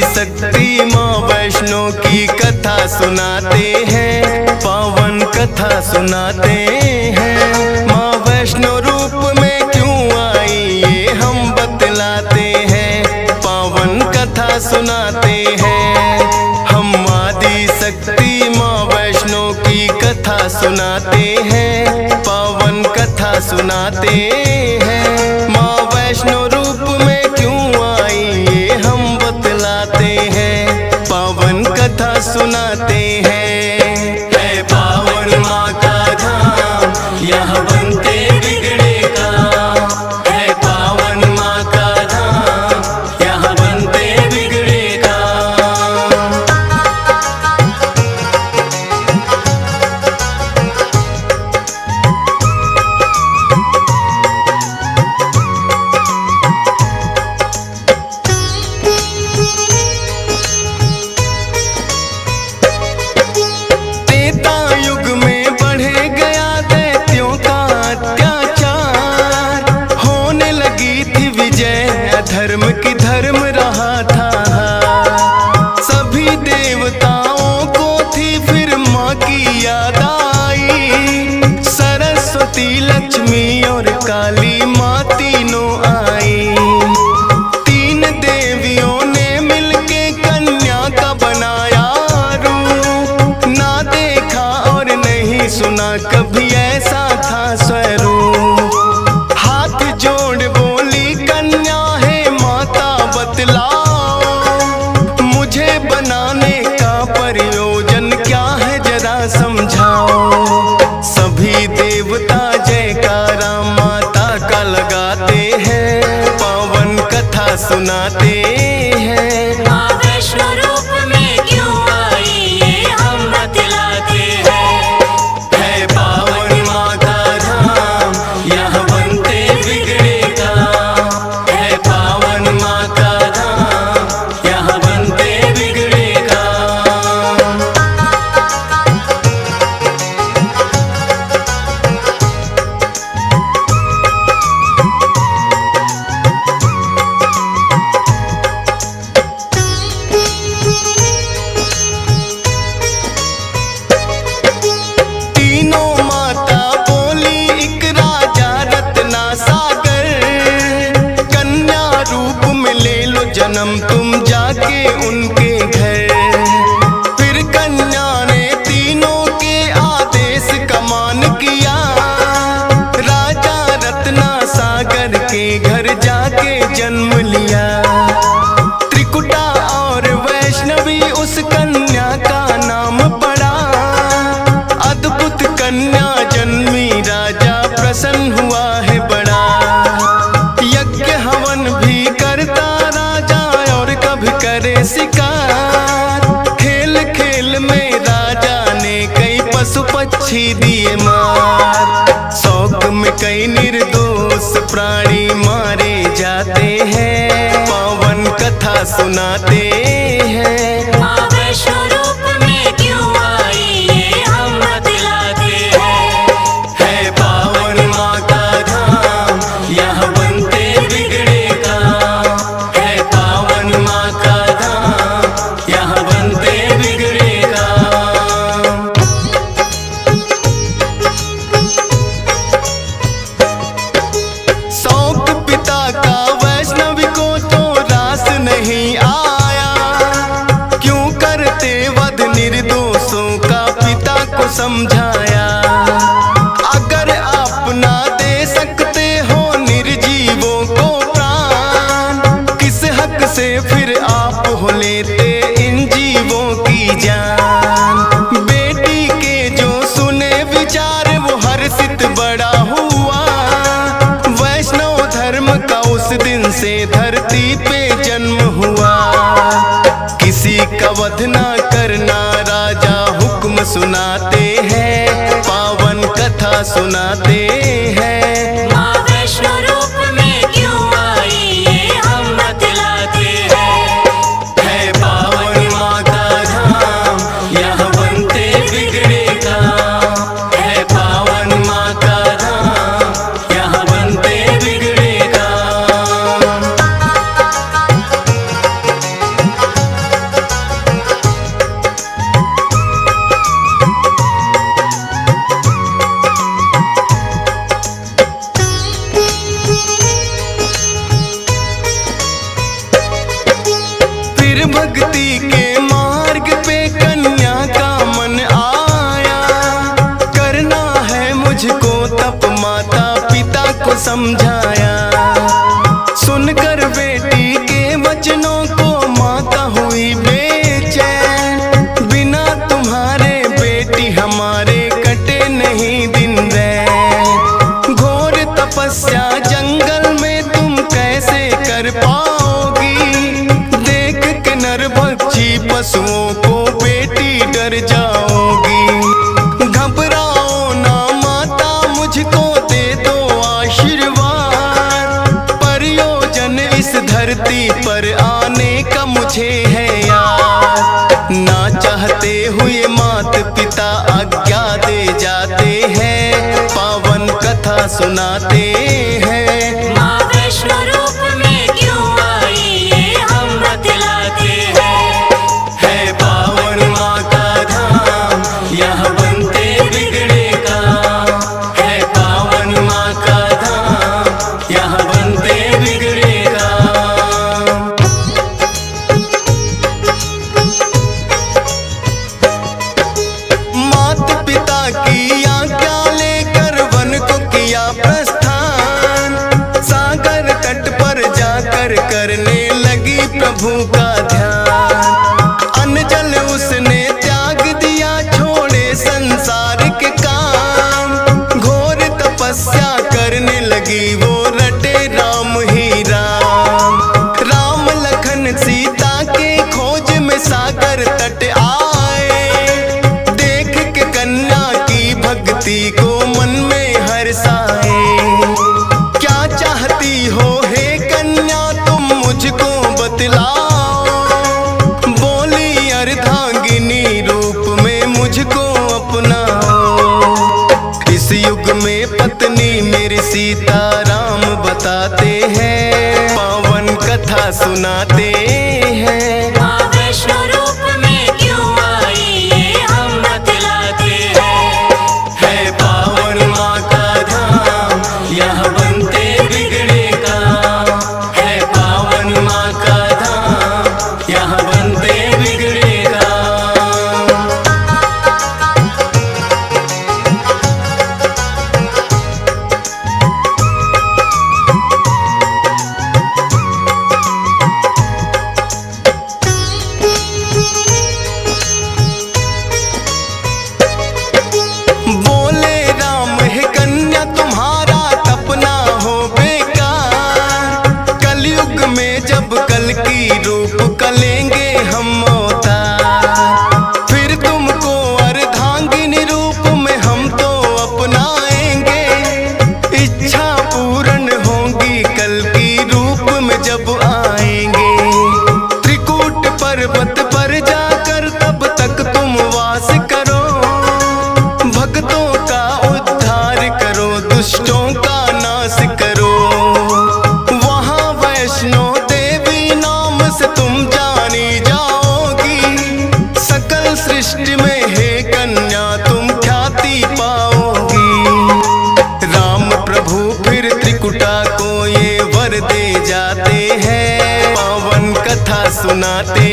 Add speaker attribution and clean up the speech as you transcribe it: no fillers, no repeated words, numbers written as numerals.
Speaker 1: शक्ति माँ वैष्णो की कथा सुनाते हैं, पावन कथा सुनाते हैं। माँ वैष्णो रूप में क्यों आई ये हम बतलाते हैं, पावन कथा सुनाते हैं। हम आदि शक्ति माँ वैष्णो की कथा सुनाते हैं, पावन कथा सुनाते हैं। माँ वैष्णो रूप में क्यों आई ये हम बतलाते हैं, पावन कथा सुनाते हैं। है पावन माँ का धाम यहाँ बनते बिगड़े काम, है पावन माँ का धाम यहाँ बनते बिगड़े काम। धर्म की धर्म रहा था, सभी देवताओं को थी फिर माँ की याद आई। सरस्वती लक्ष्मी और काली माँ तीनों आई। तीन देवियों ने मिलके कन्या का बनाया रूप, ना देखा और नहीं सुना कभी ऐसा था स्वरूप। हाथ जोड़ बोली कन्या बतलाओ, मुझे बनाने का प्रयोजन क्या है जरा समझाओ। सभी देवता जयकारा माता का लगाते हैं, पावन कथा सुनाते हैं।
Speaker 2: माँ वैष्णो रूप में क्यों आई ये हम बतलाते हैं।
Speaker 1: है पावन माँ का धाम यहाँ बनते बिगड़े काम, है पावन माँ का जन्म तुम जाके उनके घर। फिर कन्या ने तीनों के आदेश का मान किया, राजा रत्ना सागर के घर जाके जन्म लिया। त्रिकुटा और वैष्णवी उस कन्या का नाम पड़ा, अद्भुत कन्या जन्मी राजा प्रसन्न हुआ है बड़ा। यज्ञ हवन भी करता करे शिकार, खेल खेल में राजा ने कई पशु पक्षी दिए मार। शौक में कई निर्दोष प्राणी मारे जाते हैं, पावन कथा सुनाते हैं।
Speaker 2: माँ वैष्णो रूप में क्यों आई ये हम बतलाते हैं।
Speaker 1: है पावन माँ का धाम यहाँ बनते बिगड़े काम, है पावन माँ का यहाँ बनते बिगड़े काम। शौक पिता का वैष्णवी को तो रास नहीं आया, क्यों करते वध निर्दोषों का पिता को समझाया। अगर आप ना दे सकते हो निर्जीवों को प्राण, किस हक से फिर आप हो लेते इन जीवों की जान। बेटी के जो सुने विचार वो हर्षित बड़ा हुआ, वैष्णव धर्म का उस दिन से धरती पे जन्म हुआ। किसी का वध ना करना राजा हुक्म सुनाते हैं, पावन कथा सुनाते हैं।
Speaker 2: माँ वैष्णो रूप में क्यों आई ये हम बतलाते हैं।
Speaker 1: है पावन माँ का धाम यहाँ बनते बिगड़े काम, है पावन माँ का धाम यहाँ बनते बिगड़े काम। समझाया। सुनकर बेटी के वचनों को माता हुई बेचैन, बिना तुम्हारे बेटी हमारे कटे नहीं दिन रैन। घोर तपस्या जंगल में तुम कैसे कर पाओगी, देख के नरभक्षी पशुओं को बेटी डर जाओगी। घबराओ ना माता, मुझको दे दो आशीर्वाद, प्रयोजन इस धरती पर आने का मुझे है याद। ना चाहते हुए मात पिता आज्ञा दे जाते हैं, पावन कथा सुनाते हैं।
Speaker 2: माँ वैष्णो रूप में क्यों आई ये हम बतलाते हैं।
Speaker 1: है पावन माँ का धाम, यहाँ बनते बिगड़े काम। है पावन माँ का धाम, यहाँ बनते बिगड़े काम। माता पिता की आज्ञा लेकर वन को किया प्रस्थान, सागर तट पर जाकर करने लगी प्रभु का ध्यान। अन्न जल उसने त्याग दिया, छोड़े संसार के काम। घोर तपस्या करने लगी वो, रटे राम ही राम। राम लखन सीता के खोज में सागर तट आए, देख के कन्या की भक्ति को मन में हर्षाए। क्या चाहती हो हे कन्या तुम मुझको बतलाओ, बोली अर्धांगिनी रूप में मुझको अपनाओ। इस युग में पत्नी मेरी सीता राम बताते हैं, पावन कथा सुनाते हैं।
Speaker 2: माँ वैष्णो रूप में क्यों आई ये हम बतलाते हैं।
Speaker 1: है पावन माँ का धाम, यहाँ बनते बिगड़े काम। है पावन माँ का धाम, यहाँ बनते बिगड़े काम। बोले राम है कन्या तुम्हारा तपना हो बेकार, कलयुग में जब कल की रूप कलेंगे हम अवतार, फिर तुमको अर्धांगिनी रूप में हम तो अपनाएंगे। इच्छा पूर्ण होगी कल की रूप में जब आएंगे। त्रिकूट पर्वत पर जाकर तब तक तुम वास करो, भक्तों का उद्धार करो, दुष्टों का नाश करो। वहाँ वैष्णो देवी नाम से तुम जानी जाओगी, सकल सृष्टि में हे कन्या तुम ख्याति पाओगी। राम प्रभु फिर त्रिकुटा को ये वर दे जाते हैं, पावन कथा सुनाते